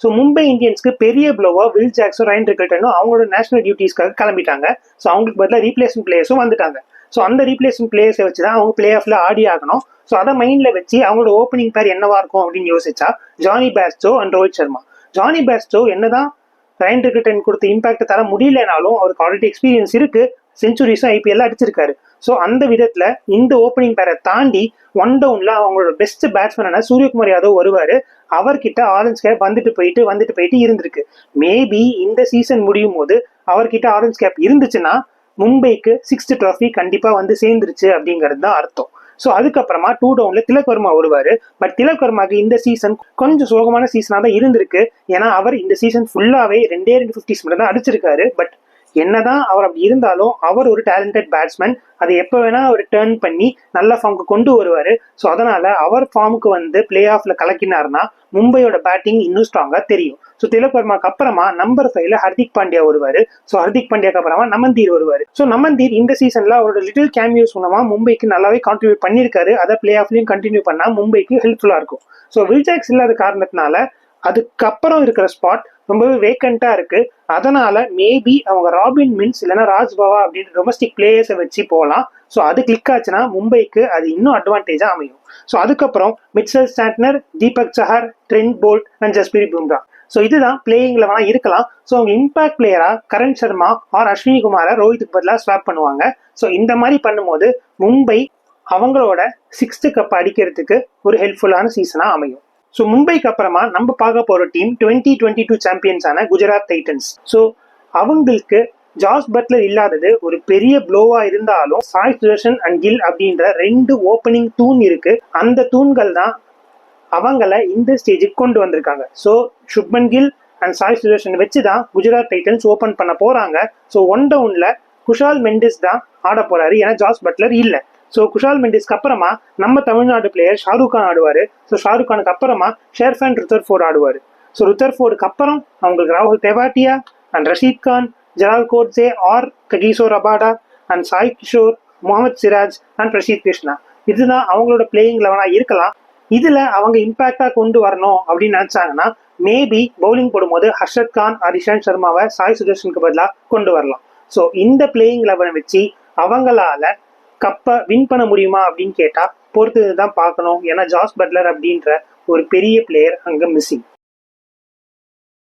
So Mumbai இந்தியன்ஸ்க்கு பெரிய ப்ளோவா will ஜாக்ஸும் Rhine ரிக்கல்டனும் அவங்களோட national டியூட்டிஸ்க்காக கிளம்பிட்டாங்க. ஸோ அவங்களுக்கு பதிலாக ரீப்ளேஸ்மெண்ட் பிளேயர்ஸும் வந்துட்டாங்க. ஸோ அந்த ரீப்ளேஸ்மெண்ட் பிளேயர்ஸை வச்சு தான் அவங்க பிளே ஆஃப்ல ஆடி ஆகணும். ஸோ அதை மைண்டில் வச்சு அவங்களோட ஓப்பனிங் பேர் என்னவா இருக்கும் அப்படின்னு யோசிச்சா Jonny Bairstow and Rohit Sharma. Jonny Bairstow என்னதான் ரைன் ரிக்கல்டன் கொடுத்த இம்பாக்ட் தர முடியலனாலும் அவருக்கு ஆல்ரெடி எக்ஸ்பீரியன்ஸ் இருக்கு, செஞ்சுரிஸும் ஐபிஎல் அடிச்சிருக்காரு. ஸோ அந்த விதத்துல இந்த ஓப்பனிங் பேரை தாண்டி ஒன் டவுன்ல அவங்களோட பெஸ்ட் பேட்ஸ்மேனான சூரியகுமார் யாதவ் வருவாரு. அவர்கிட்ட ஆரஞ்ச் கேப் வந்துட்டு போயிட்டு இருந்திருக்கு. மேபி இந்த சீசன் முடியும் போது அவர்கிட்ட ஆரஞ்ச் கேப் இருந்துச்சுன்னா மும்பைக்கு 6th ட்ராஃபி கண்டிப்பா வந்து சேர்ந்துருச்சு அப்படிங்கிறது தான் அர்த்தம். ஸோ அதுக்கப்புறமா 2 டவுன்ல திலக் வர்மா வருவாரு. பட் திலக் வர்மாக்கு இந்த சீசன் கொஞ்சம் சோகமான சீசனா தான் இருந்திருக்கு. ஏன்னா அவர் இந்த சீசன் ஃபுல்லாவே 2 50s மட்டும் தான் அடிச்சிருக்காரு. பட் என்னதான் அவர் அப்படி இருந்தாலும் அவர் ஒரு டேலண்டட் பேட்ஸ்மேன். அதை எப்போ வேணா அவர் டேர்ன் பண்ணி நல்ல ஃபார்முக்கு கொண்டு வருவாரு. ஸோ அதனால அவர் ஃபார்முக்கு வந்து பிளே ஆஃப்ல கலக்கினார்னா மும்பையோட பேட்டிங் இன்னும் ஸ்ட்ராங்கா தெரியும். ஸோ திலக் வர்மாக்கு அப்புறமா நம்பர் 5ல ஹர்திக் பாண்டியா வருவாரு. ஸோ ஹர்திக் பாண்டியாக்கு அப்புறமா நமந்தீர் வருவாரு. ஸோ நமந்தீர் இந்த சீசன்ல அவரோட லிட்டில் கேமியோஸ் மூலமா மும்பைக்கு நல்லாவே கான்ட்ரிபியூட் பண்ணியிருக்காரு. அதை பிளே ஆஃப்லயும் கண்டினியூ பண்ணா மும்பைக்கு ஹெல்ப்ஃபுல்லா இருக்கும். ஸோ வில் ஜாக்ஸ் இல்லாத காரணத்தினால அதுக்கப்புறம் இருக்கிற ஸ்பாட் ரொம்பவே வேக்கண்டா இருக்கு. அதனால மேபி அவங்க ராபின் மின்ஸ் இல்லைன்னா ராஜ்பவா அப்படின்னு டொமஸ்டிக் பிளேயர்ஸை வச்சு போகலாம். ஸோ அது கிளிக் ஆச்சுன்னா மும்பைக்கு அது இன்னும் அட்வான்டேஜா அமையும். ஸோ அதுக்கப்புறம் Mitchell Santner, Deepak Chahar, Trent Boult and Jasprit Bumrah. So இதுதான் பிளேயிங்ல வேணா இருக்கலாம். ஸோ அவங்க இம்பாக்ட் பிளேயரா கரண் சர்மா ஆர் அஸ்வினி குமாரை ரோஹித்துக்கு பதிலாக ஸ்வாப் பண்ணுவாங்க. ஸோ இந்த மாதிரி பண்ணும்போது மும்பை அவங்களோட 6th கப் அடிக்கிறதுக்கு ஒரு ஹெல்ப்ஃபுல்லான சீசனா அமையும். ஸோ மும்பைக்கு அப்புறமா நம்ம பார்க்க போற டீம் 2022 சாம்பியன்ஸான குஜராத் டைட்டன்ஸ். ஸோ அவங்களுக்கு ஜாஸ் பட்லர் இல்லாதது ஒரு பெரிய ப்ளோவா இருந்தாலும் சாய் சுதர்ஷன் அண்ட் கில் அப்படின்ற 2 ஓப்பனிங் தூண் இருக்கு. அந்த தூண்கள் தான் அவங்கள இந்த ஸ்டேஜுக்கு கொண்டு வந்திருக்காங்க. ஸோ சுப்மன் கில் அண்ட் சாய் சுதர்ஷன் வச்சு தான் குஜராத் டைட்டன்ஸ் ஓப்பன் பண்ண போறாங்க. ஸோ ஒன் டவுன்ல குஷால் மெண்டிஸ் தான் ஆட போறாரு, ஏன்னா ஜாஸ் பட்லர் இல்லை. ஸோ குஷால் மெண்டிஸ்க்கு அப்புறமா நம்ம தமிழ்நாடு பிளேயர் ஷாருக் கான் ஆடுவார். ஸோ ஷாருக் கானுக்கு அப்புறமா ஷேர்ஃபான் ருத்தர்ஃபோர்ட் ஆடுவார். ஸோ ருத்தர்ஃபோர்டுக்கு அப்புறம் அவங்களுக்கு ராகுல் Tewatia and Rashid Khan, Gerald Coetzee or Kagiso Rabada and Sai Kishore, Mohammed Siraj and Prasidh Krishna. இதுதான் அவங்களோட பிளேயிங் லெவனா இருக்கலாம். இதுல அவங்க இம்பாக்டா கொண்டு வரணும் அப்படின்னு நினைச்சாங்கன்னா மேபி பவுலிங் போடும்போது ஹர்ஷத் கான் ஆர் இஷாந்த் சர்மாவை சாய் சுதர்ஷனுக்கு பதிலாக கொண்டு வரலாம். ஸோ இந்த பிளேயிங் லெவனை வச்சு அவங்களால கப்பை வின் பண்ண முடியுமா அப்படின்னு கேட்டா பொறுத்து தான் பார்க்கணும். ஏன்னா ஜாஸ் பட்லர் அப்படின்ற ஒரு பெரிய பிளேயர் அங்க மிஸ்ஸிங்.